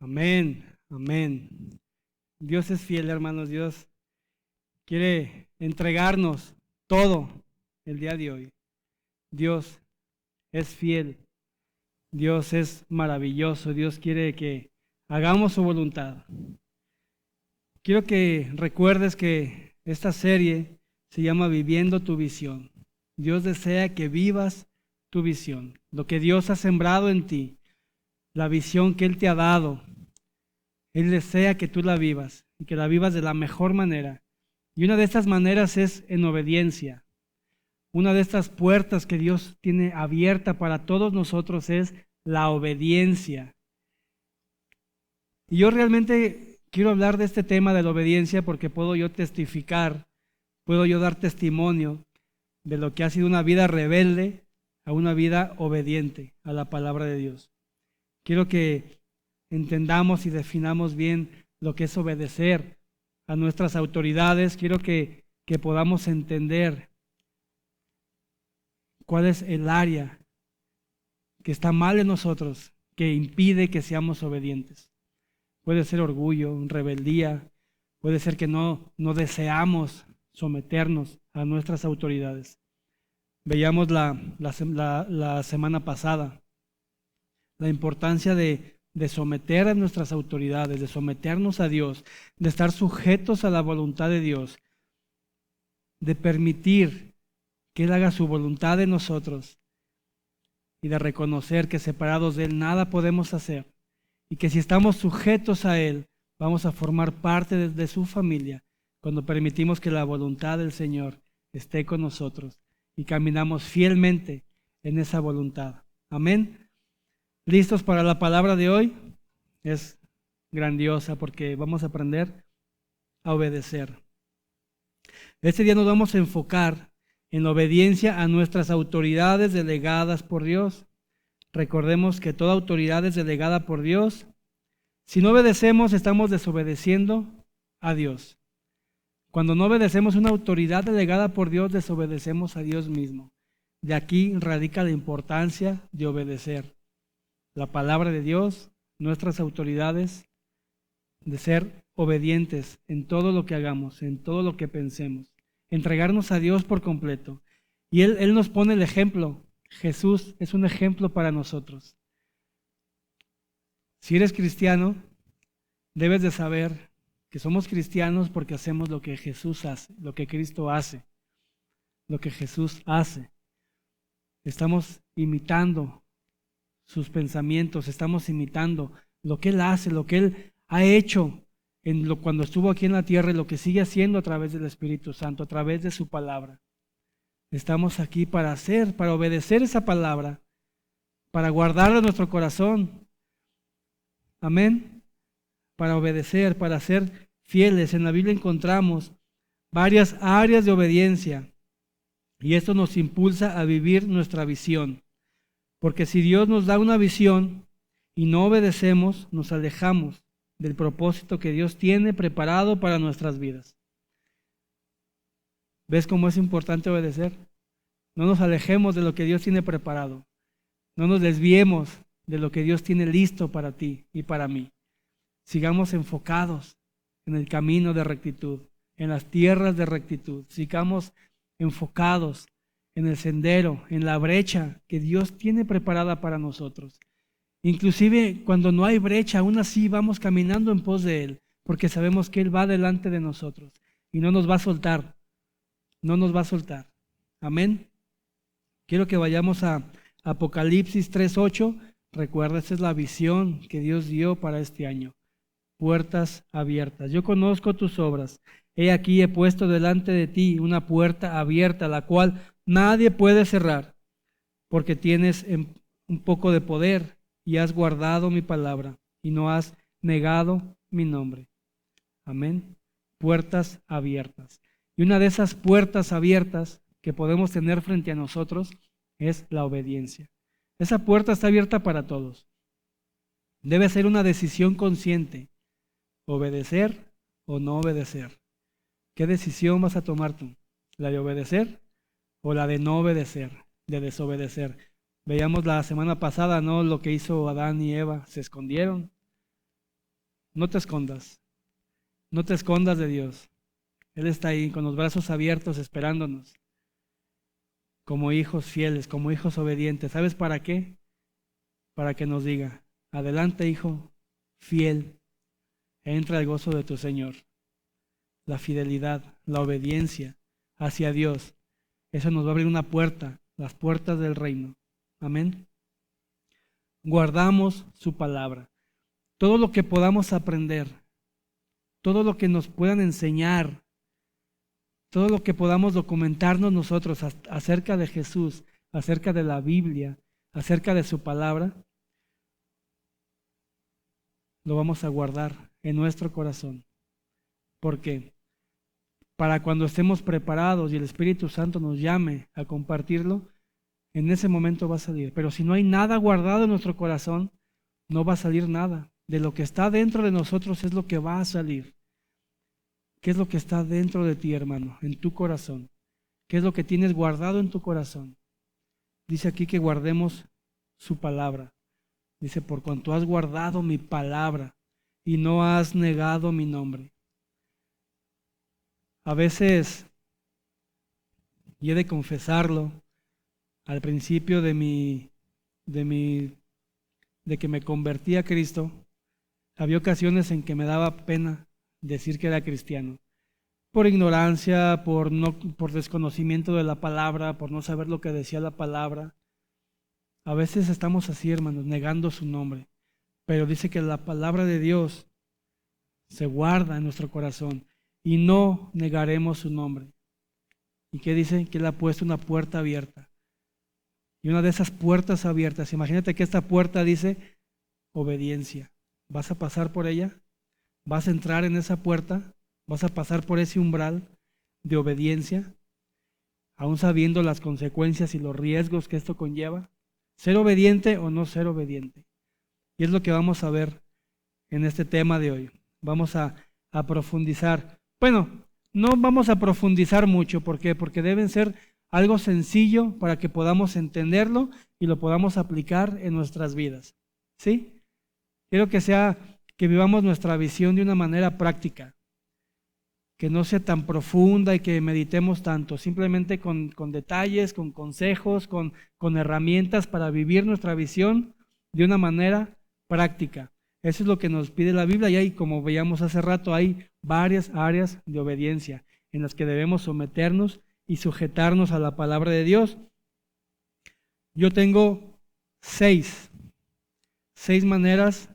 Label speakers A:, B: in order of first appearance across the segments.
A: Amén, amén. Dios es fiel, hermanos. Dios quiere entregarnos todo el día de hoy. Dios es fiel. Dios es maravilloso. Dios quiere que hagamos su voluntad. Quiero que recuerdes que esta serie se llama Viviendo tu visión. Dios desea que vivas tu visión, lo que Dios ha sembrado en ti, la visión que Él te ha dado. Él desea que tú la vivas y que la vivas de la mejor manera. Y una de estas maneras es en obediencia. Una de estas puertas que Dios tiene abierta para todos nosotros es la obediencia. Y yo realmente quiero hablar de este tema de la obediencia porque puedo yo testificar, puedo yo dar testimonio de lo que ha sido una vida rebelde a una vida obediente a la palabra de Dios. Quiero que entendamos y definamos bien lo que es obedecer a nuestras autoridades. Quiero que podamos entender cuál es el área que está mal en nosotros, que impide que seamos obedientes. Puede ser orgullo, rebeldía, puede ser que no deseamos someternos a nuestras autoridades. Veíamos la semana pasada la importancia de someter a nuestras autoridades, de someternos a Dios, de estar sujetos a la voluntad de Dios, de permitir que Él haga su voluntad en nosotros y de reconocer que separados de Él nada podemos hacer y que si estamos sujetos a Él vamos a formar parte de su familia cuando permitimos que la voluntad del Señor esté con nosotros y caminamos fielmente en esa voluntad. Amén. ¿Listos para la palabra de hoy? Es grandiosa porque vamos a aprender a obedecer. Este día nos vamos a enfocar en la obediencia a nuestras autoridades delegadas por Dios. Recordemos que toda autoridad es delegada por Dios. Si no obedecemos, estamos desobedeciendo a Dios. Cuando no obedecemos una autoridad delegada por Dios, desobedecemos a Dios mismo. De aquí radica la importancia de obedecer la palabra de Dios, nuestras autoridades, de ser obedientes en todo lo que hagamos, en todo lo que pensemos, entregarnos a Dios por completo. Y Él nos pone el ejemplo. Jesús es un ejemplo para nosotros. Si eres cristiano, debes de saber que somos cristianos porque hacemos lo que Jesús hace, lo que Cristo hace, lo que Jesús hace. Estamos imitando sus pensamientos, estamos imitando lo que Él hace, lo que Él ha hecho cuando estuvo aquí en la tierra y lo que sigue haciendo a través del Espíritu Santo, a través de su palabra. Estamos aquí para obedecer esa palabra, para guardarla en nuestro corazón. Amén. Para obedecer, para ser fieles. En la Biblia encontramos varias áreas de obediencia y esto nos impulsa a vivir nuestra visión. Porque si Dios nos da una visión y no obedecemos, nos alejamos del propósito que Dios tiene preparado para nuestras vidas. ¿Ves cómo es importante obedecer? No nos alejemos de lo que Dios tiene preparado. No nos desviemos de lo que Dios tiene listo para ti y para mí. Sigamos enfocados en el camino de rectitud, en las tierras de rectitud. Sigamos enfocados en el sendero, en la brecha que Dios tiene preparada para nosotros. Inclusive cuando no hay brecha, aún así vamos caminando en pos de Él, porque sabemos que Él va delante de nosotros y no nos va a soltar, no nos va a soltar. Amén. Quiero que vayamos a Apocalipsis 3:8. Recuerda, esa es la visión que Dios dio para este año. Puertas abiertas. Yo conozco tus obras. He aquí he puesto delante de ti una puerta abierta, la cual nadie puede cerrar, porque tienes un poco de poder y has guardado mi palabra y no has negado mi nombre. Amén. Puertas abiertas. Y una de esas puertas abiertas que podemos tener frente a nosotros es la obediencia. Esa puerta está abierta para todos. Debe ser una decisión consciente, obedecer o no obedecer. ¿Qué decisión vas a tomar tú? ¿La de obedecer o la de no obedecer, de desobedecer? Veíamos la semana pasada, ¿no? Lo que hizo Adán y Eva, se escondieron. no te escondas. No te escondas de Dios. Él está ahí con los brazos abiertos esperándonos. Como hijos fieles, como hijos obedientes. ¿Sabes para qué? Para que nos diga, adelante hijo, fiel, entra al gozo de tu Señor. La fidelidad, la obediencia hacia Dios, eso nos va a abrir una puerta, las puertas del reino. Amén. Guardamos su palabra. Todo lo que podamos aprender, todo lo que nos puedan enseñar, todo lo que podamos documentarnos nosotros acerca de Jesús, acerca de la Biblia, acerca de su palabra, lo vamos a guardar en nuestro corazón. ¿Por qué? Para cuando estemos preparados y el Espíritu Santo nos llame a compartirlo, en ese momento va a salir. Pero si no hay nada guardado en nuestro corazón, no va a salir nada. De lo que está dentro de nosotros es lo que va a salir. ¿Qué es lo que está dentro de ti, hermano, en tu corazón? ¿Qué es lo que tienes guardado en tu corazón? Dice aquí que guardemos su palabra. Dice, por cuanto has guardado mi palabra y no has negado mi nombre. A veces, y he de confesarlo, al principio de que me convertí a Cristo, había ocasiones en que me daba pena decir que era cristiano. Por ignorancia, por desconocimiento de la palabra, por no saber lo que decía la palabra. A veces estamos así, hermanos, negando su nombre. Pero dice que la palabra de Dios se guarda en nuestro corazón y no negaremos su nombre. ¿Y qué dice? Que Él ha puesto una puerta abierta. Y una de esas puertas abiertas, imagínate que esta puerta dice obediencia. ¿Vas a pasar por ella? ¿Vas a entrar en esa puerta? ¿Vas a pasar por ese umbral de obediencia? Aún sabiendo las consecuencias y los riesgos que esto conlleva. ¿Ser obediente o no ser obediente? Y es lo que vamos a ver en este tema de hoy. Vamos a profundizar. Bueno, no vamos a profundizar mucho. ¿Por qué? Porque deben ser algo sencillo para que podamos entenderlo y lo podamos aplicar en nuestras vidas. ¿Sí? Quiero que vivamos nuestra visión de una manera práctica, que no sea tan profunda y que meditemos tanto, simplemente con detalles, con consejos, con herramientas para vivir nuestra visión de una manera práctica. Eso es lo que nos pide la Biblia y hay, como veíamos hace rato, hay varias áreas de obediencia en las que debemos someternos y sujetarnos a la palabra de Dios. Yo tengo seis maneras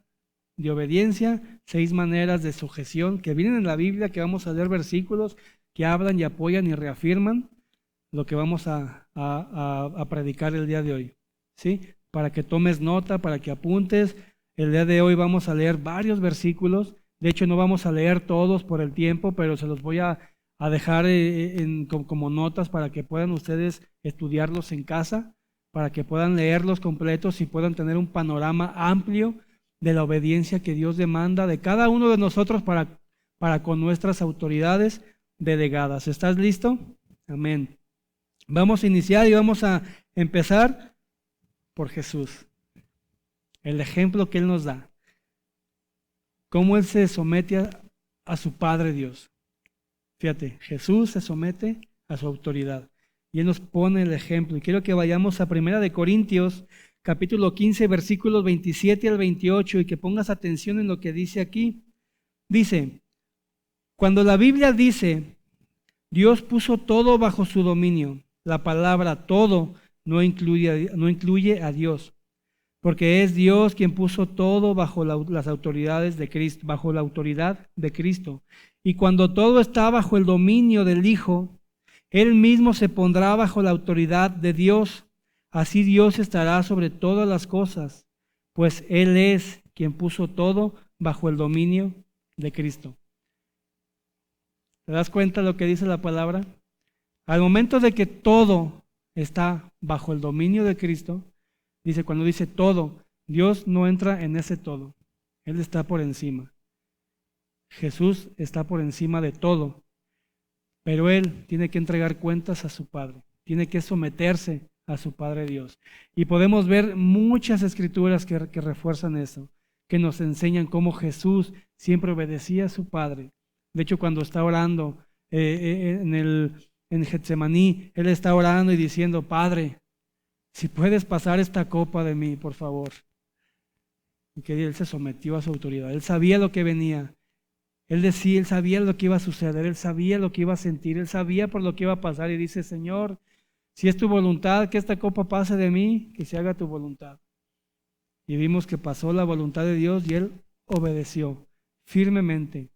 A: de obediencia, 6 maneras de sujeción que vienen en la Biblia, que vamos a leer versículos que hablan y apoyan y reafirman lo que vamos a predicar el día de hoy. ¿Sí? Para que tomes nota, para que apuntes. El día de hoy vamos a leer varios versículos. De hecho, no vamos a leer todos por el tiempo, pero se los voy a dejar como notas para que puedan ustedes estudiarlos en casa, para que puedan leerlos completos y puedan tener un panorama amplio de la obediencia que Dios demanda de cada uno de nosotros para con nuestras autoridades delegadas. ¿Estás listo? Amén. Vamos a iniciar y vamos a empezar por Jesús. El ejemplo que Él nos da. Cómo Él se somete a su Padre Dios. Fíjate, Jesús se somete a su autoridad. Y Él nos pone el ejemplo. Y quiero que vayamos a 1 Corintios capítulo 15, versículos 27 al 28, y que pongas atención en lo que dice aquí. Dice, cuando la Biblia dice, Dios puso todo bajo su dominio, la palabra todo no incluye a Dios, porque es Dios quien puso todo bajo las autoridades de Cristo, bajo la autoridad de Cristo. Y cuando todo está bajo el dominio del Hijo, Él mismo se pondrá bajo la autoridad de Dios. Así Dios estará sobre todas las cosas, pues Él es quien puso todo bajo el dominio de Cristo. ¿Te das cuenta de lo que dice la palabra? Al momento de que todo está bajo el dominio de Cristo, dice, cuando dice todo, Dios no entra en ese todo. Él está por encima. Jesús está por encima de todo. Pero Él tiene que entregar cuentas a su Padre. Tiene que someterse a su Padre Dios. Y podemos ver muchas escrituras que refuerzan eso. que nos enseñan cómo Jesús siempre obedecía a su Padre. De hecho, cuando está orando en Getsemaní, Él está orando y diciendo, Padre, si puedes pasar esta copa de mí, por favor. Y que Él se sometió a su autoridad. Él sabía lo que venía. Él sabía lo que iba a suceder, Él sabía lo que iba a sentir, Él sabía por lo que iba a pasar y dice, Señor, si es tu voluntad que esta copa pase de mí, que se haga tu voluntad. Y vimos que pasó la voluntad de Dios y Él obedeció firmemente.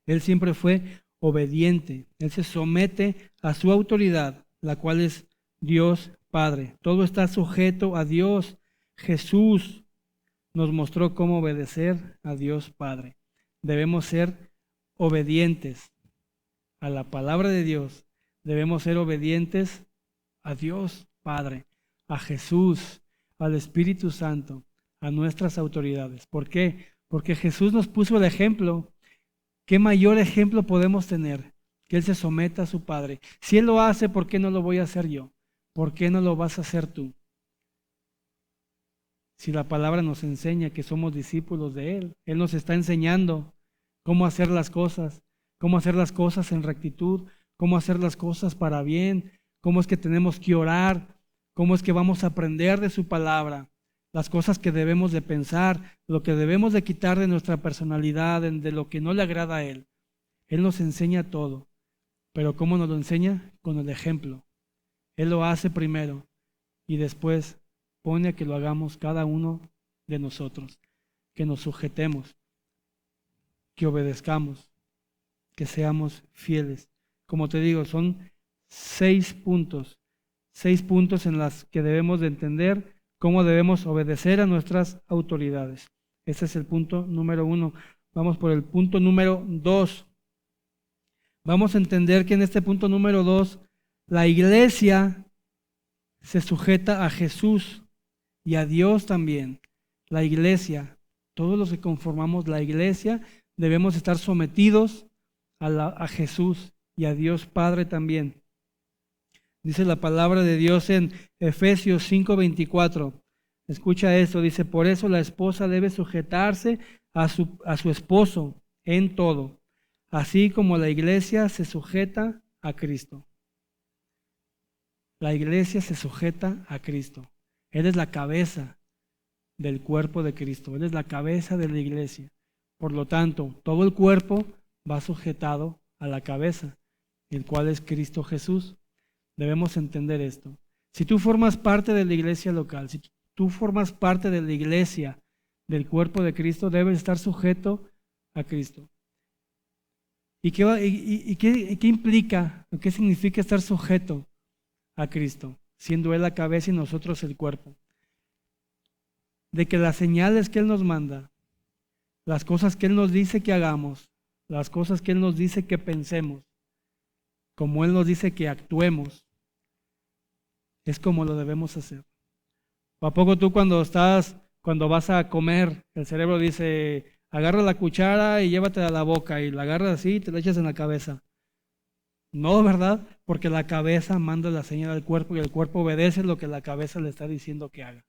A: Él siempre fue obediente, Él se somete a su autoridad, la cual es Dios Padre. Todo está sujeto a Dios. Jesús nos mostró cómo obedecer a Dios Padre. Debemos ser obedientes a la palabra de Dios. Debemos ser obedientes a Dios Padre, a Jesús, al Espíritu Santo, a nuestras autoridades. ¿Por qué? Porque Jesús nos puso el ejemplo. ¿Qué mayor ejemplo podemos tener? Que Él se someta a su Padre. Si Él lo hace, ¿por qué no lo voy a hacer yo? ¿Por qué no lo vas a hacer tú? Si la palabra nos enseña que somos discípulos de Él, Él nos está enseñando cómo hacer las cosas en rectitud, cómo hacer las cosas para bien, cómo es que tenemos que orar, cómo es que vamos a aprender de su palabra, las cosas que debemos de pensar, lo que debemos de quitar de nuestra personalidad, de lo que no le agrada a Él. Él nos enseña todo, pero ¿cómo nos lo enseña? Con el ejemplo. Él lo hace primero y después pone a que lo hagamos cada uno de nosotros, que nos sujetemos, que obedezcamos, que seamos fieles. Como te digo, son 6 puntos en los que debemos de entender cómo debemos obedecer a nuestras autoridades. Ese es el punto número 1. Vamos por el punto número 2. Vamos a entender que en este punto número 2, la iglesia se sujeta a Jesús y a Dios también. La iglesia, todos los que conformamos la iglesia, debemos estar sometidos a Jesús y a Dios Padre también. Dice la palabra de Dios en Efesios 5:24. Escucha esto, dice, por eso la esposa debe sujetarse a su esposo en todo, así como la iglesia se sujeta a Cristo. La iglesia se sujeta a Cristo. Él es la cabeza del cuerpo de Cristo. Él es la cabeza de la iglesia. Por lo tanto, todo el cuerpo va sujetado a la cabeza, el cual es Cristo Jesús. Debemos entender esto. Si tú formas parte de la iglesia local, si tú formas parte de la iglesia del cuerpo de Cristo, debes estar sujeto a Cristo. ¿Y qué implica, o qué significa estar sujeto a Cristo, siendo Él la cabeza y nosotros el cuerpo? De que las señales que Él nos manda, las cosas que Él nos dice que hagamos, las cosas que Él nos dice que pensemos, como Él nos dice que actuemos, es como lo debemos hacer. ¿A poco tú cuando vas a comer, el cerebro dice, agarra la cuchara y llévatela a la boca, y la agarras así y te la echas en la cabeza? No, ¿verdad? Porque la cabeza manda la señal al cuerpo y el cuerpo obedece lo que la cabeza le está diciendo que haga.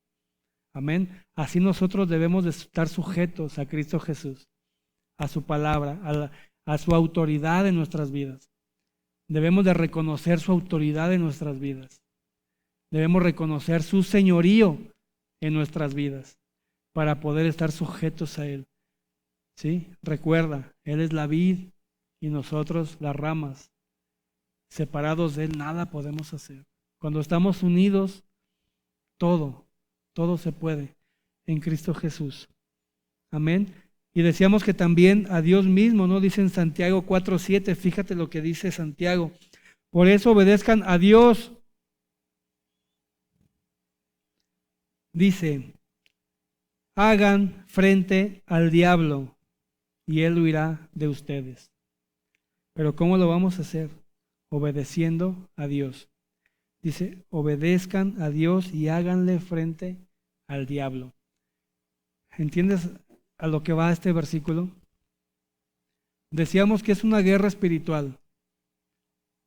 A: Amén. Así nosotros debemos de estar sujetos a Cristo Jesús, a su palabra, a su autoridad en nuestras vidas. Debemos de reconocer su autoridad en nuestras vidas. Debemos reconocer su señorío en nuestras vidas para poder estar sujetos a Él. ¿Sí? Recuerda, Él es la vid y nosotros las ramas. Separados de Él nada podemos hacer. Cuando estamos unidos, todo se puede en Cristo Jesús. Amén. Y decíamos que también a Dios mismo, ¿no? Dice en Santiago 4:7, fíjate lo que dice Santiago. Por eso obedezcan a Dios. Dice, hagan frente al diablo y él huirá de ustedes. Pero ¿cómo lo vamos a hacer? Obedeciendo a Dios. Dice, obedezcan a Dios y háganle frente al diablo. ¿Entiendes a lo que va este versículo? Decíamos que es una guerra espiritual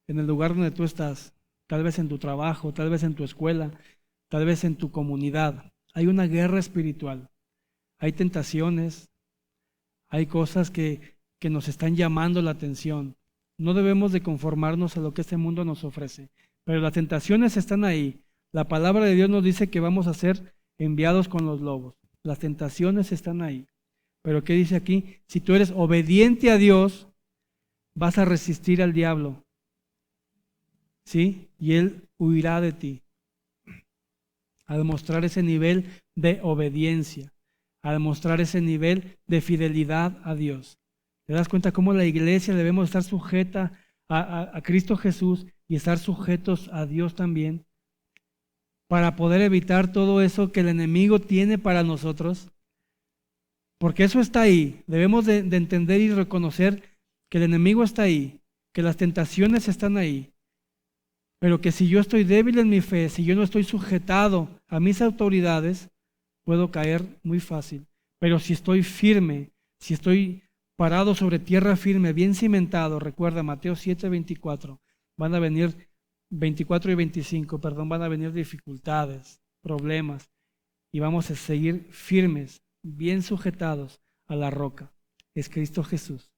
A: en el lugar donde tú estás, tal vez en tu trabajo, tal vez en tu escuela, tal vez en tu comunidad. Hay una guerra espiritual. hay tentaciones, hay cosas que nos están llamando la atención. No debemos de conformarnos a lo que este mundo nos ofrece, pero las tentaciones están ahí. La palabra de Dios nos dice que vamos a ser enviados con los lobos. Las tentaciones están ahí. Pero ¿qué dice aquí? Si tú eres obediente a Dios, vas a resistir al diablo, ¿sí? Y él huirá de ti. A demostrar ese nivel de obediencia, a demostrar ese nivel de fidelidad a Dios. ¿Te das cuenta cómo la iglesia debemos estar sujeta a Cristo Jesús y estar sujetos a Dios también para poder evitar todo eso que el enemigo tiene para nosotros? Porque eso está ahí. Debemos de entender y reconocer que el enemigo está ahí, que las tentaciones están ahí, pero que si yo estoy débil en mi fe, si yo no estoy sujetado a mis autoridades, puedo caer muy fácil. Pero si estoy firme, si estoy parado sobre tierra firme, bien cimentado, recuerda Mateo 7:24, van a venir 24 y 25, van a venir dificultades, problemas, y vamos a seguir firmes, bien sujetados a la roca. Es Cristo Jesús.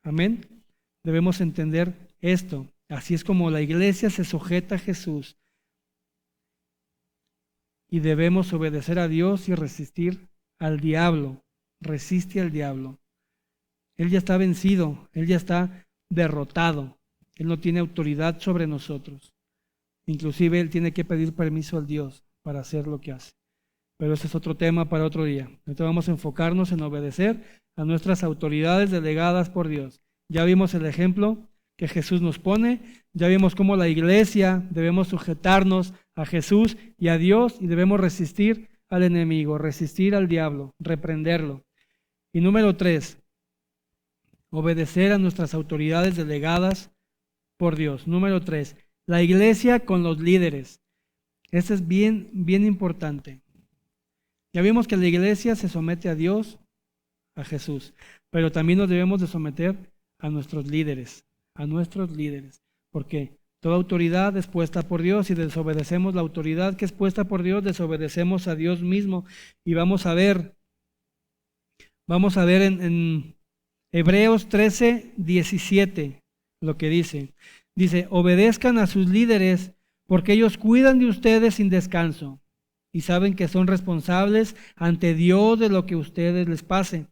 A: Amén. Debemos entender esto. Así es como la iglesia se sujeta a Jesús. Y debemos obedecer a Dios y resistir al diablo. Resiste al diablo. Él ya está vencido, él ya está derrotado. Él no tiene autoridad sobre nosotros. Inclusive él tiene que pedir permiso al Dios para hacer lo que hace. Pero ese es otro tema para otro día. Entonces vamos a enfocarnos en obedecer a nuestras autoridades delegadas por Dios. Ya vimos el ejemplo que Jesús nos pone, ya vimos cómo la iglesia debemos sujetarnos a Jesús y a Dios y debemos resistir al enemigo, resistir al diablo, reprenderlo. Y número 3, obedecer a nuestras autoridades delegadas por Dios. Número 3, la iglesia con los líderes. Este es bien importante. Ya vimos que la iglesia se somete a Dios, a Jesús, pero también nos debemos de someter a nuestros líderes, porque toda autoridad es puesta por Dios y desobedecemos la autoridad que es puesta por Dios, desobedecemos a Dios mismo. Y vamos a ver en Hebreos 13:17 lo que dice. Dice, obedezcan a sus líderes porque ellos cuidan de ustedes sin descanso y saben que son responsables ante Dios de lo que a ustedes les pase.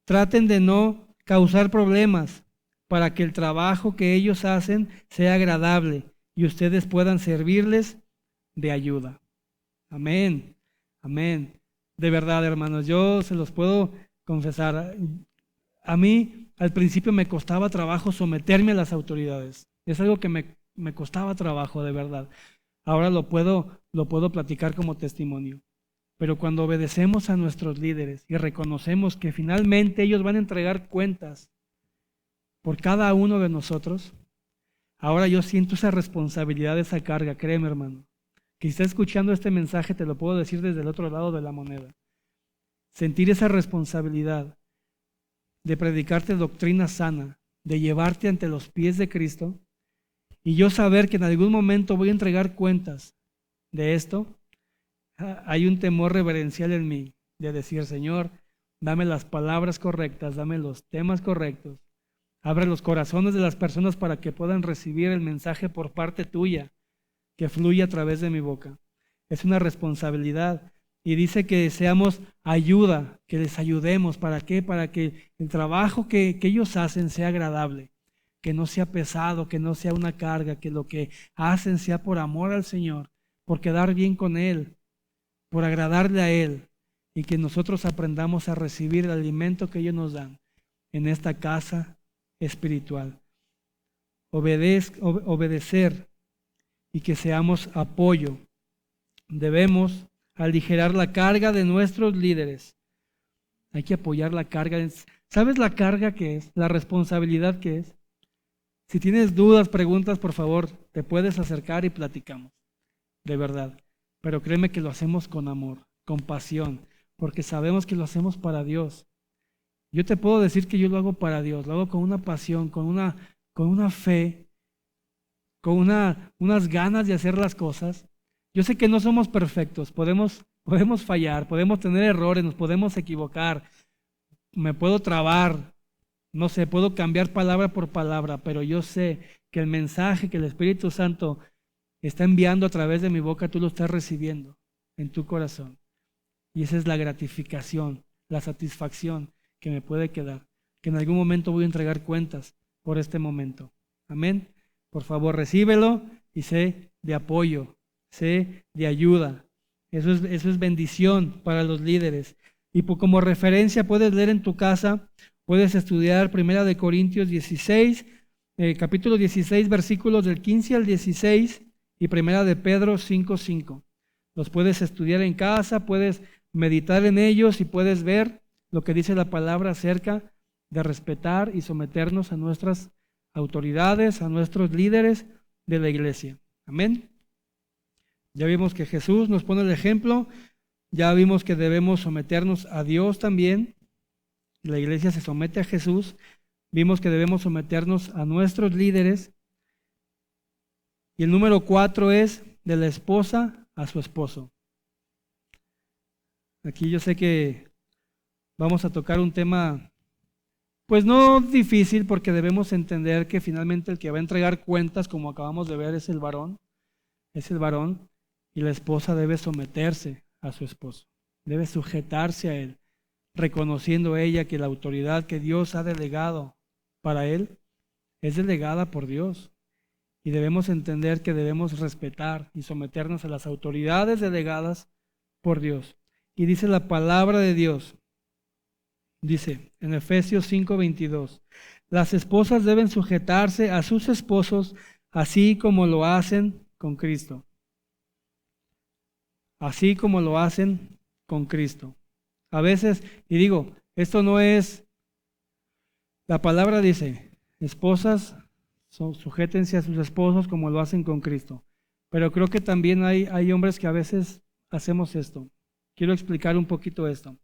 A: Traten de no causar problemas para que el trabajo que ellos hacen sea agradable y ustedes puedan servirles de ayuda. Amén, amén. De verdad, hermanos, yo se los puedo confesar. A mí al principio me costaba trabajo someterme a las autoridades. Es algo que me costaba trabajo, de verdad. Ahora lo puedo platicar como testimonio. Pero cuando obedecemos a nuestros líderes y reconocemos que finalmente ellos van a entregar cuentas por cada uno de nosotros, ahora yo siento esa responsabilidad, esa carga, créeme hermano. Que si estás escuchando este mensaje te lo puedo decir desde el otro lado de la moneda. Sentir esa responsabilidad de predicarte doctrina sana, de llevarte ante los pies de Cristo, y yo saber que en algún momento voy a entregar cuentas de esto, hay un temor reverencial en mí de decir, Señor, dame las palabras correctas, dame los temas correctos, abre los corazones de las personas para que puedan recibir el mensaje por parte tuya, que fluye a través de mi boca. Es una responsabilidad. Y dice que seamos ayuda, que les ayudemos. ¿Para qué? Para que el trabajo que ellos hacen sea agradable, que no sea pesado, que no sea una carga, que lo que hacen sea por amor al Señor, por quedar bien con Él, por agradarle a Él, y que nosotros aprendamos a recibir el alimento que ellos nos dan en esta casa espiritual. Obedecer y que seamos apoyo. Debemos aligerar la carga de nuestros líderes. Hay que apoyar la carga. ¿Sabes la carga que es? La responsabilidad que es. Si tienes dudas, preguntas, por favor, te puedes acercar y platicamos. De verdad. Pero créeme que lo hacemos con amor, con pasión, porque sabemos que lo hacemos para Dios. Yo te puedo decir que yo lo hago para Dios, lo hago con una pasión, con una fe, con unas ganas de hacer las cosas. Yo sé que no somos perfectos, podemos podemos fallar, podemos tener errores, nos podemos equivocar, me puedo trabar, no sé, puedo cambiar palabra por palabra, pero yo sé que el mensaje que el Espíritu Santo está enviando a través de mi boca, tú lo estás recibiendo en tu corazón. Y esa es la gratificación, la satisfacción que me puede quedar, que en algún momento voy a entregar cuentas por este momento. Amén. Por favor, recíbelo y sé de apoyo, sé de ayuda. Eso es bendición para los líderes. Y como referencia puedes leer en tu casa, puedes estudiar 1 Corintios 16, capítulo 16, versículos del 15 al 16 y 1 Pedro 5:5. Los puedes estudiar en casa, puedes meditar en ellos y puedes ver lo que dice la palabra acerca de respetar y someternos a nuestras autoridades, a nuestros líderes de la iglesia. Amén. Ya vimos que Jesús nos pone el ejemplo, ya vimos que debemos someternos a Dios también. La iglesia se somete a Jesús. Vimos que debemos someternos a nuestros líderes. Y el número 4 es de la esposa a su esposo. Aquí yo sé que vamos a tocar un tema, pues no difícil, porque debemos entender que finalmente el que va a entregar cuentas, como acabamos de ver, es el varón, y la esposa debe someterse a su esposo, debe sujetarse a él, reconociendo ella que la autoridad que Dios ha delegado para él es delegada por Dios. Y debemos entender que debemos respetar y someternos a las autoridades delegadas por Dios. Y dice la palabra de Dios, dice en Efesios 5:22, las esposas deben sujetarse a sus esposos así como lo hacen con Cristo. Así como lo hacen con Cristo. A veces, y digo, esto no es, la palabra dice, esposas, sujétense a sus esposos como lo hacen con Cristo. Pero creo que también hay hombres que a veces hacemos esto. Quiero explicar un poquito esto.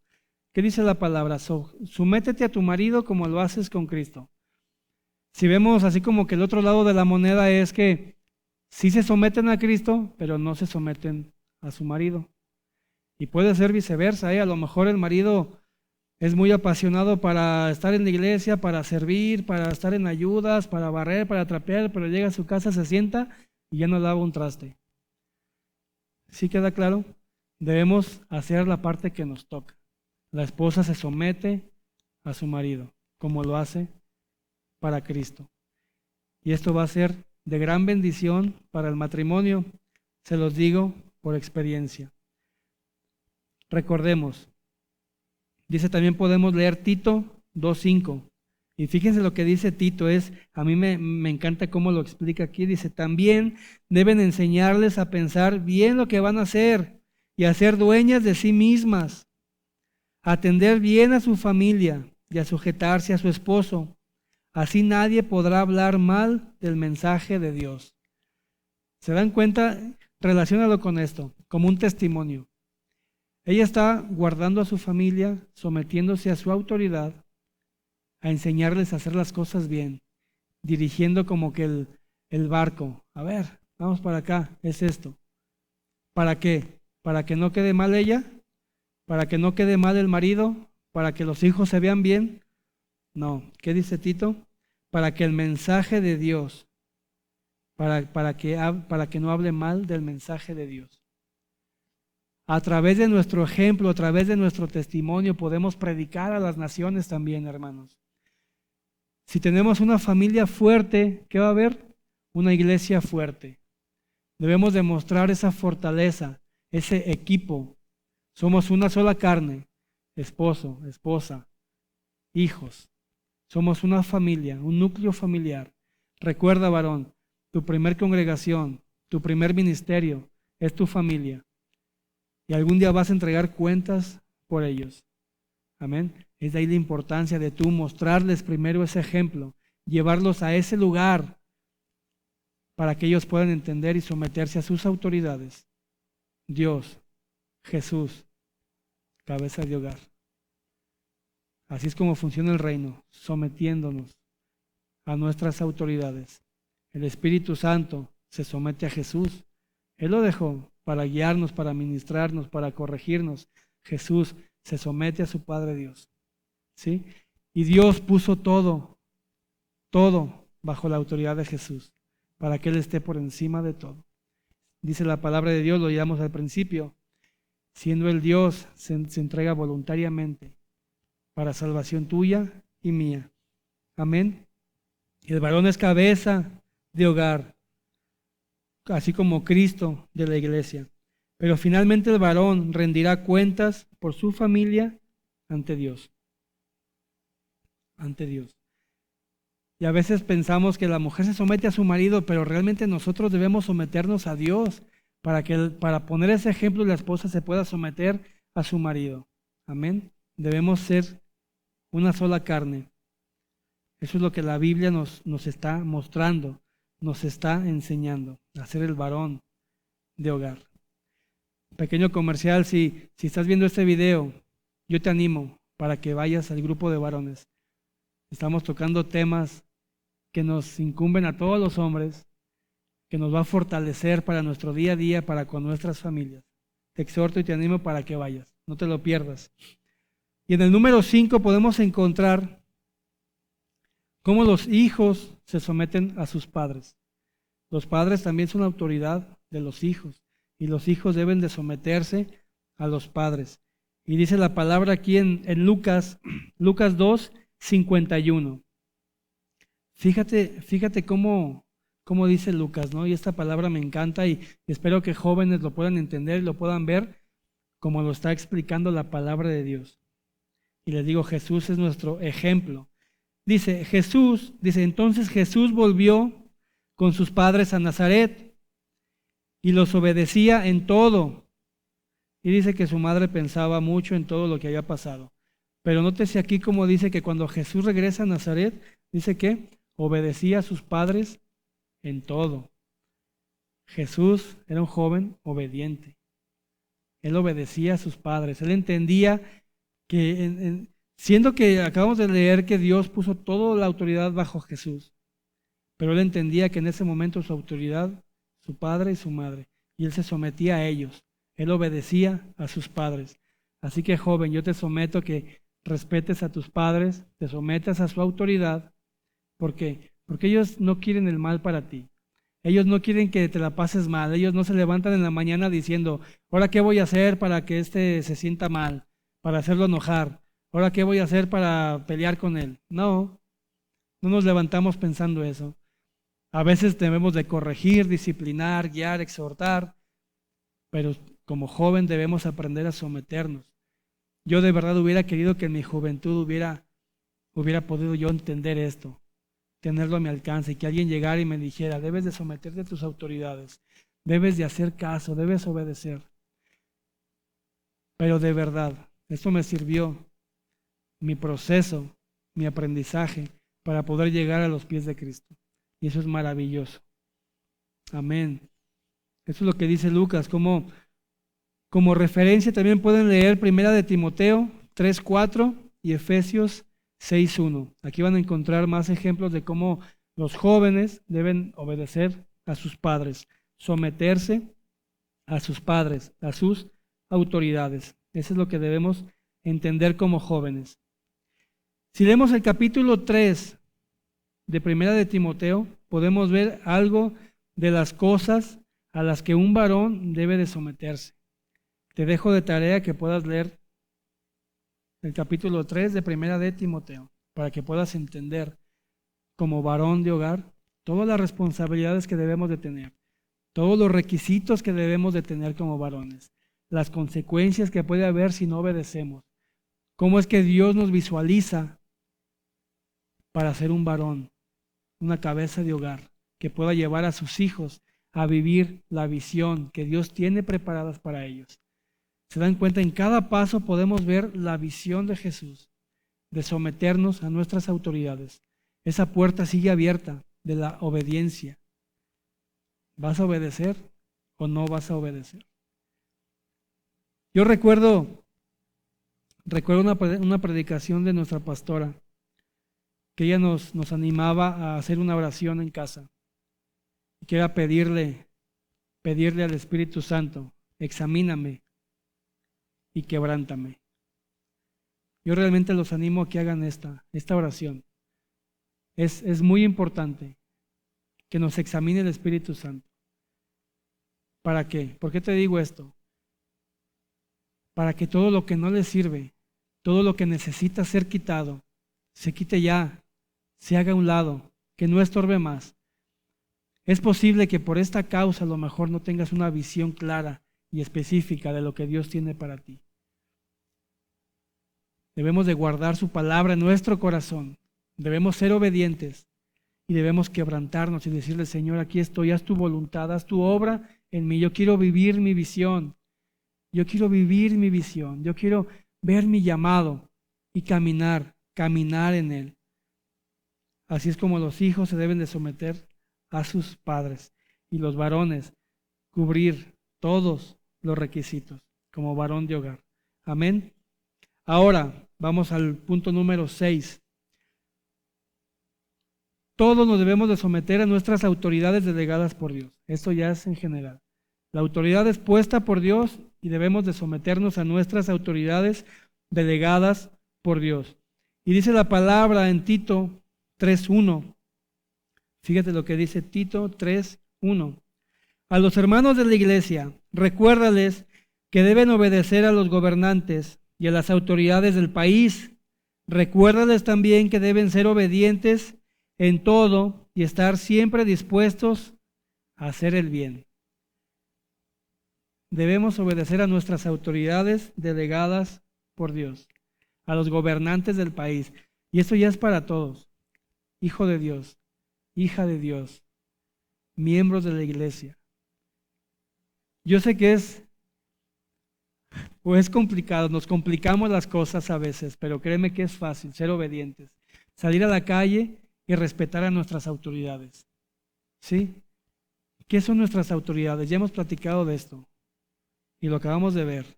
A: ¿Qué dice la palabra? Sumétete a tu marido como lo haces con Cristo. Si vemos así como que el otro lado de la moneda es que sí se someten a Cristo, pero no se someten a su marido. Y puede ser viceversa, A lo mejor el marido es muy apasionado para estar en la iglesia, para servir, para estar en ayudas, para barrer, para trapear, pero llega a su casa, se sienta y ya no lava un traste. ¿Sí queda claro? Debemos hacer la parte que nos toca. La esposa se somete a su marido, como lo hace para Cristo. Y esto va a ser de gran bendición para el matrimonio, se los digo por experiencia. Recordemos, dice también podemos leer Tito 2:5. Y fíjense lo que dice Tito, a mí me encanta cómo lo explica aquí. Dice, también deben enseñarles a pensar bien lo que van a hacer y a ser dueñas de sí mismas, a atender bien a su familia y a sujetarse a su esposo. Así nadie podrá hablar mal del mensaje de Dios. ¿Se dan cuenta? Relaciónalo con esto, como un testimonio. Ella está guardando a su familia, sometiéndose a su autoridad, a enseñarles a hacer las cosas bien, dirigiendo como que el barco. A ver, vamos para acá, es esto. ¿Para qué? ¿Para que no quede mal ella? ¿Para que no quede mal el marido? ¿Para que los hijos se vean bien? No. ¿Qué dice Tito? Para que el mensaje de Dios, para que no hable mal del mensaje de Dios. A través de nuestro ejemplo, a través de nuestro testimonio, podemos predicar a las naciones también, hermanos. Si tenemos una familia fuerte, ¿qué va a haber? Una iglesia fuerte. Debemos demostrar esa fortaleza, ese equipo. Somos una sola carne, esposo, esposa, hijos. Somos una familia, un núcleo familiar. Recuerda, varón, tu primer congregación, tu primer ministerio es tu familia. Y algún día vas a entregar cuentas por ellos. Amén. Es de ahí la importancia de tú mostrarles primero ese ejemplo, llevarlos a ese lugar para que ellos puedan entender y someterse a sus autoridades. Dios, Jesús, cabeza de hogar. Así es como funciona el reino, sometiéndonos a nuestras autoridades. El Espíritu Santo se somete a Jesús. Él lo dejó para guiarnos, para ministrarnos, para corregirnos. Jesús se somete a su Padre Dios, ¿sí? Y Dios puso todo bajo la autoridad de Jesús, para que Él esté por encima de todo. Dice la palabra de Dios, lo llamamos al principio, siendo el Dios, se entrega voluntariamente para salvación tuya y mía. Amén. El varón es cabeza de hogar, así como Cristo de la iglesia. Pero finalmente el varón rendirá cuentas por su familia ante Dios. Ante Dios. Y a veces pensamos que la mujer se somete a su marido, pero realmente nosotros debemos someternos a Dios para poner ese ejemplo y la esposa se pueda someter a su marido. Amén. Debemos ser una sola carne. Eso es lo que la Biblia nos está mostrando, nos está enseñando, a ser el varón de hogar. Pequeño comercial, si estás viendo este video, yo te animo para que vayas al grupo de varones. Estamos tocando temas que nos incumben a todos los hombres, que nos va a fortalecer para nuestro día a día, para con nuestras familias. Te exhorto y te animo para que vayas, no te lo pierdas. Y en el número 5 podemos encontrar cómo los hijos se someten a sus padres. Los padres también son autoridad de los hijos y los hijos deben de someterse a los padres. Y dice la palabra aquí en Lucas 2, 51. Fíjate cómo dice Lucas, ¿no? Y esta palabra me encanta y espero que jóvenes lo puedan entender y lo puedan ver como lo está explicando la palabra de Dios. Y les digo, Jesús es nuestro ejemplo. Dice, entonces Jesús volvió con sus padres a Nazaret y los obedecía en todo. Y dice que su madre pensaba mucho en todo lo que había pasado. Pero nótese aquí como dice que cuando Jesús regresa a Nazaret, dice que obedecía a sus padres en todo. Jesús era un joven obediente. Él obedecía a sus padres. Él entendía que, siendo que acabamos de leer que Dios puso toda la autoridad bajo Jesús, pero él entendía que en ese momento su autoridad, su padre y su madre, y él se sometía a ellos. Él obedecía a sus padres. Así que, joven, yo te someto que respetes a tus padres, te sometas a su autoridad. ¿Por qué? Porque ellos no quieren el mal para ti. Ellos no quieren que te la pases mal. Ellos no se levantan en la mañana diciendo, ¿ahora qué voy a hacer para que se sienta mal? Para hacerlo enojar. ¿Ahora qué voy a hacer para pelear con él? No nos levantamos pensando eso. A veces debemos de corregir, disciplinar, guiar, exhortar, pero como joven debemos aprender a someternos. Yo de verdad hubiera querido que en mi juventud hubiera podido yo entender esto, tenerlo a mi alcance y que alguien llegara y me dijera, debes de someterte a tus autoridades, debes de hacer caso, debes obedecer. Pero de verdad, esto me sirvió, mi proceso, mi aprendizaje, para poder llegar a los pies de Cristo. Y eso es maravilloso. Amén. Eso es lo que dice Lucas. Como referencia también pueden leer 1 Timoteo 3:4 y Efesios 6:1. Aquí van a encontrar más ejemplos de cómo los jóvenes deben obedecer a sus padres, someterse a sus padres, a sus autoridades. Eso es lo que debemos entender como jóvenes. Si leemos el capítulo 3 de 1 Timoteo, podemos ver algo de las cosas a las que un varón debe de someterse. Te dejo de tarea que puedas leer el capítulo 3 de 1 Timoteo, para que puedas entender como varón de hogar todas las responsabilidades que debemos de tener, todos los requisitos que debemos de tener como varones, las consecuencias que puede haber si no obedecemos, cómo es que Dios nos visualiza para ser un varón, una cabeza de hogar, que pueda llevar a sus hijos a vivir la visión que Dios tiene preparadas para ellos. Se dan cuenta, en cada paso podemos ver la visión de Jesús, de someternos a nuestras autoridades. Esa puerta sigue abierta de la obediencia. ¿Vas a obedecer o no vas a obedecer? Yo recuerdo una predicación de nuestra pastora, que ella nos animaba a hacer una oración en casa, que era pedirle al Espíritu Santo examíname y quebrántame. Yo realmente los animo a que hagan esta oración. Es muy importante que nos examine el Espíritu Santo. ¿Para qué? ¿Por qué te digo esto? Para que todo lo que no le sirve, todo lo que necesita ser quitado, se quite ya, se haga a un lado, que no estorbe más. Es posible que por esta causa a lo mejor no tengas una visión clara y específica de lo que Dios tiene para ti. Debemos de guardar su palabra en nuestro corazón. Debemos ser obedientes y debemos quebrantarnos y decirle, Señor, aquí estoy, haz tu voluntad, haz tu obra en mí. Yo quiero vivir mi visión. Yo quiero vivir mi visión. Yo quiero ver mi llamado y caminar en él. Así es como los hijos se deben de someter a sus padres y los varones cubrir todos los requisitos como varón de hogar. Amén. Ahora vamos al punto número 6. Todos nos debemos de someter a nuestras autoridades delegadas por Dios. Esto ya es en general. La autoridad es puesta por Dios y debemos de someternos a nuestras autoridades delegadas por Dios. Y dice la palabra en Tito 3:1. Fíjate lo que dice Tito 3:1. A los hermanos de la iglesia, recuérdales que deben obedecer a los gobernantes y a las autoridades del país. Recuérdales también que deben ser obedientes en todo y estar siempre dispuestos a hacer el bien. Debemos obedecer a nuestras autoridades delegadas por Dios, a los gobernantes del país. Y esto ya es para todos. Hijo de Dios, hija de Dios, miembros de la iglesia. Yo sé que es complicado, nos complicamos las cosas a veces, pero créeme que es fácil ser obedientes, salir a la calle y respetar a nuestras autoridades. ¿Sí? ¿Qué son nuestras autoridades? Ya hemos platicado de esto y lo acabamos de ver.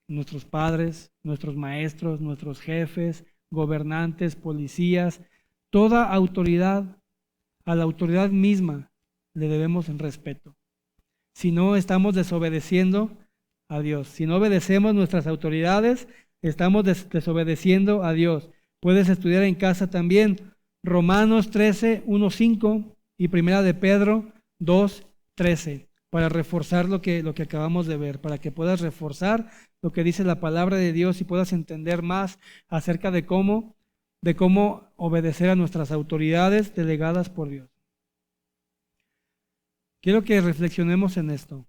A: Nuestros padres, nuestros maestros, nuestros jefes, gobernantes, policías, toda autoridad, a la autoridad misma le debemos el respeto. Si no, estamos desobedeciendo a Dios. Si no obedecemos nuestras autoridades, estamos desobedeciendo a Dios. Puedes estudiar en casa también Romanos 13:1-5 y Primera de Pedro 2:13 para reforzar lo que acabamos de ver, para que puedas reforzar lo que dice la palabra de Dios y puedas entender más acerca de cómo obedecer a nuestras autoridades delegadas por Dios. Quiero que reflexionemos en esto.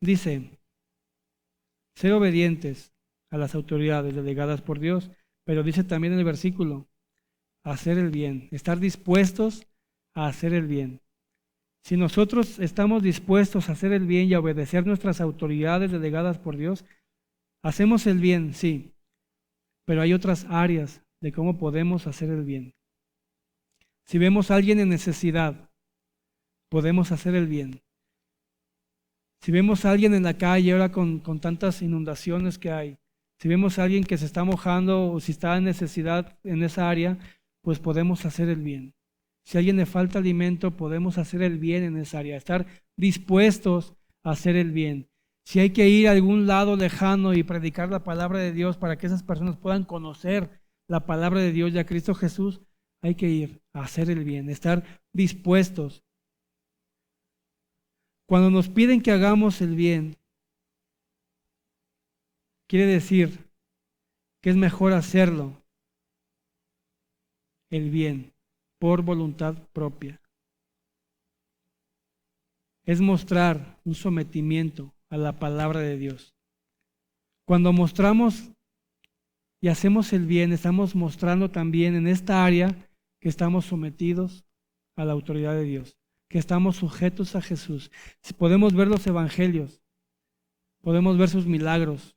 A: Dice, ser obedientes a las autoridades delegadas por Dios, pero dice también en el versículo, hacer el bien, estar dispuestos a hacer el bien. Si nosotros estamos dispuestos a hacer el bien y a obedecer nuestras autoridades delegadas por Dios, hacemos el bien, sí, pero hay otras áreas de cómo podemos hacer el bien. Si vemos a alguien en necesidad, podemos hacer el bien. Si vemos a alguien en la calle ahora con tantas inundaciones que hay, si vemos a alguien que se está mojando o si está en necesidad en esa área, pues podemos hacer el bien. Si a alguien le falta alimento, podemos hacer el bien en esa área, estar dispuestos a hacer el bien. Si hay que ir a algún lado lejano y predicar la palabra de Dios para que esas personas puedan conocer la palabra de Dios y a Cristo Jesús, hay que ir a hacer el bien, estar dispuestos. Cuando nos piden que hagamos el bien, quiere decir que es mejor hacerlo, el bien, por voluntad propia. Es mostrar un sometimiento a la palabra de Dios. Cuando mostramos y hacemos el bien, estamos mostrando también en esta área que estamos sometidos a la autoridad de Dios, que estamos sujetos a Jesús. Si podemos ver los evangelios, podemos ver sus milagros,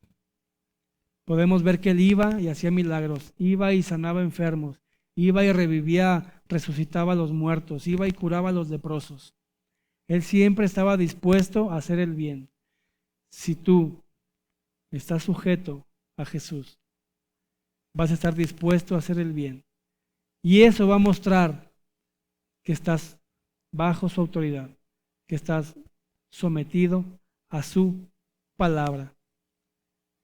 A: podemos ver que Él iba y hacía milagros, iba y sanaba enfermos, iba y revivía, resucitaba a los muertos, iba y curaba a los leprosos. Él siempre estaba dispuesto a hacer el bien. Si tú estás sujeto a Jesús, vas a estar dispuesto a hacer el bien. Y eso va a mostrar que estás bajo su autoridad, que estás sometido a su palabra.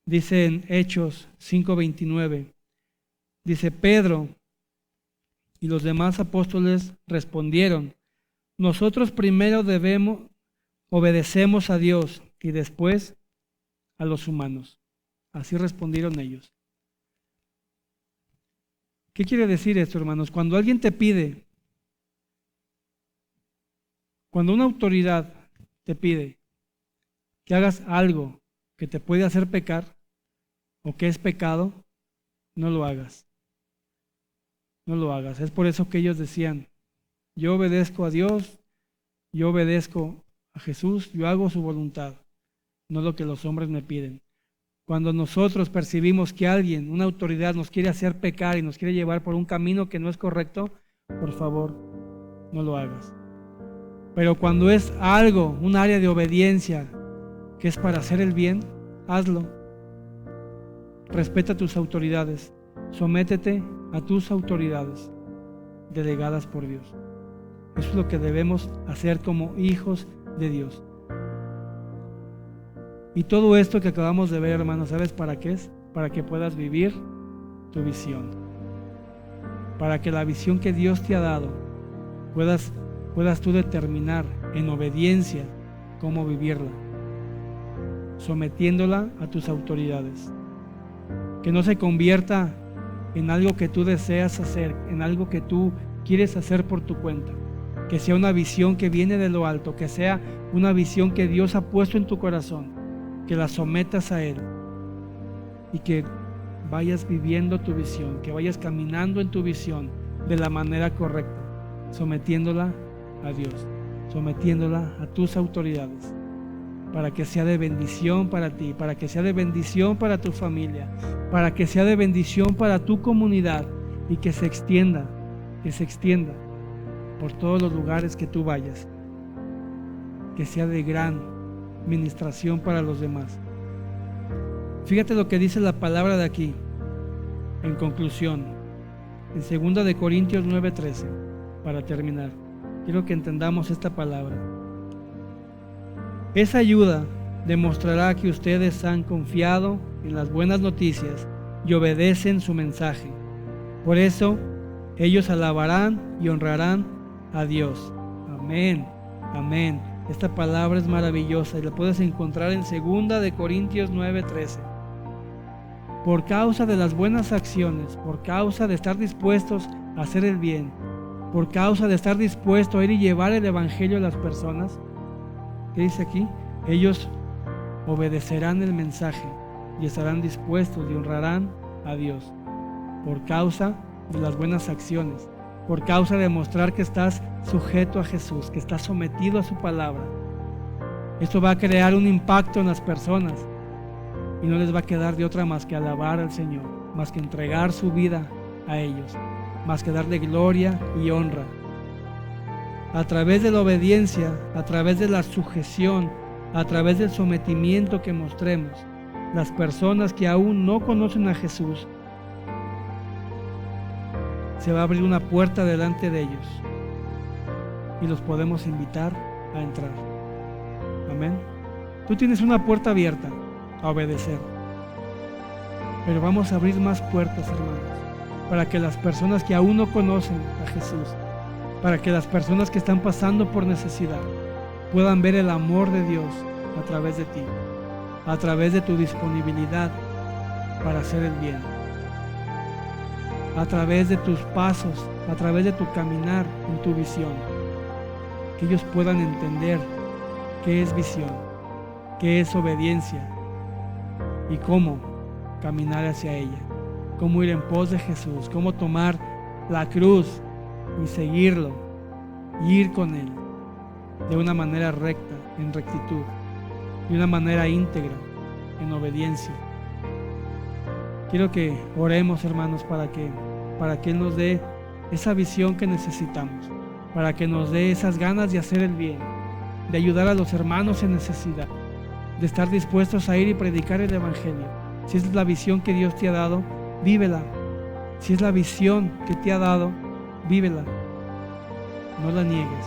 A: Dice en Hechos 5:29, dice: Pedro y los demás apóstoles respondieron: nosotros primero obedecemos a Dios y después a los humanos. Así respondieron ellos. ¿Qué quiere decir esto, hermanos? Cuando alguien te pide, cuando una autoridad te pide que hagas algo que te puede hacer pecar o que es pecado, no lo hagas. No lo hagas. Es por eso que ellos decían: yo obedezco a Dios, yo obedezco a Jesús, yo hago su voluntad, no lo que los hombres me piden. Cuando nosotros percibimos que alguien, una autoridad, nos quiere hacer pecar y nos quiere llevar por un camino que no es correcto, por favor, no lo hagas. Pero cuando es algo, un área de obediencia que es para hacer el bien, hazlo. Respeta tus autoridades, sométete a tus autoridades delegadas por Dios. Eso es lo que debemos hacer como hijos de Dios. Y todo esto que acabamos de ver, hermanos, ¿sabes para qué es? Para que puedas vivir tu visión. Para que la visión que Dios te ha dado puedas tú determinar en obediencia cómo vivirla, sometiéndola a tus autoridades. Que no se convierta en algo que tú deseas hacer, en algo que tú quieres hacer por tu cuenta. Que sea una visión que viene de lo alto, que sea una visión que Dios ha puesto en tu corazón, que la sometas a Él y que vayas viviendo tu visión, que vayas caminando en tu visión de la manera correcta, sometiéndola a Dios, sometiéndola a tus autoridades, para que sea de bendición para ti, para que sea de bendición para tu familia, para que sea de bendición para tu comunidad y que se extienda por todos los lugares que tú vayas, que sea de gran ministración para los demás. Fíjate lo que dice la palabra de aquí, en conclusión, en 2 de Corintios 9:13, para terminar. Quiero que entendamos esta palabra. Esa ayuda demostrará que ustedes han confiado en las buenas noticias y obedecen su mensaje. Por eso, ellos alabarán y honrarán a Dios. Amén, amén. Esta palabra es maravillosa y la puedes encontrar en 2 de Corintios 9:13. Por causa de las buenas acciones, por causa de estar dispuestos a hacer el bien, por causa de estar dispuesto a ir y llevar el evangelio a las personas, ¿qué dice aquí? Ellos obedecerán el mensaje y estarán dispuestos y honrarán a Dios por causa de las buenas acciones, por causa de mostrar que estás sujeto a Jesús, que estás sometido a su palabra. Esto va a crear un impacto en las personas y no les va a quedar de otra más que alabar al Señor, más que entregar su vida a ellos, más que darle gloria y honra. A través de la obediencia, a través de la sujeción, a través del sometimiento que mostremos, las personas que aún no conocen a Jesús, se va a abrir una puerta delante de ellos y los podemos invitar a entrar. Amén. Tú tienes una puerta abierta a obedecer, pero vamos a abrir más puertas, hermanos, para que las personas que aún no conocen a Jesús, para que las personas que están pasando por necesidad puedan ver el amor de Dios a través de ti, a través de tu disponibilidad para hacer el bien, a través de tus pasos, a través de tu caminar en tu visión, que ellos puedan entender qué es visión, qué es obediencia y cómo caminar hacia ella, cómo ir en pos de Jesús, cómo tomar la cruz y seguirlo y ir con Él de una manera recta, en rectitud, de una manera íntegra, en obediencia. Quiero que oremos, hermanos, para que Él nos dé esa visión que necesitamos, para que nos dé esas ganas de hacer el bien, de ayudar a los hermanos en necesidad, de estar dispuestos a ir y predicar el evangelio. Si es la visión que Dios te ha dado, vívela. Si es la visión que te ha dado, vívela. No la niegues.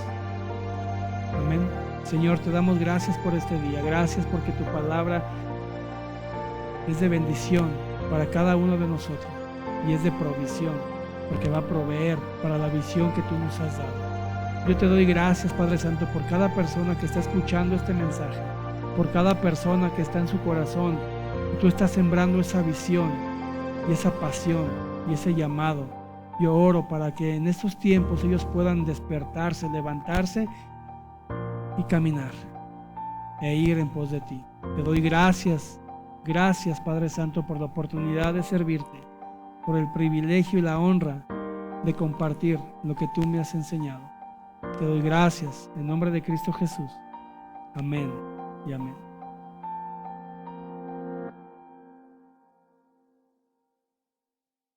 A: Amén. Señor, te damos gracias por este día. Gracias porque tu palabra es de bendición para cada uno de nosotros y es de provisión, porque va a proveer para la visión que tú nos has dado. Yo te doy gracias, Padre Santo, por cada persona que está escuchando este mensaje, por cada persona que está en su corazón. Y tú estás sembrando esa visión y esa pasión y ese llamado. Yo oro para que en estos tiempos ellos puedan despertarse, levantarse y caminar e ir en pos de ti. Te doy gracias, gracias, Padre Santo, por la oportunidad de servirte, por el privilegio y la honra de compartir lo que tú me has enseñado. Te doy gracias en nombre de Cristo Jesús. Amén y amén.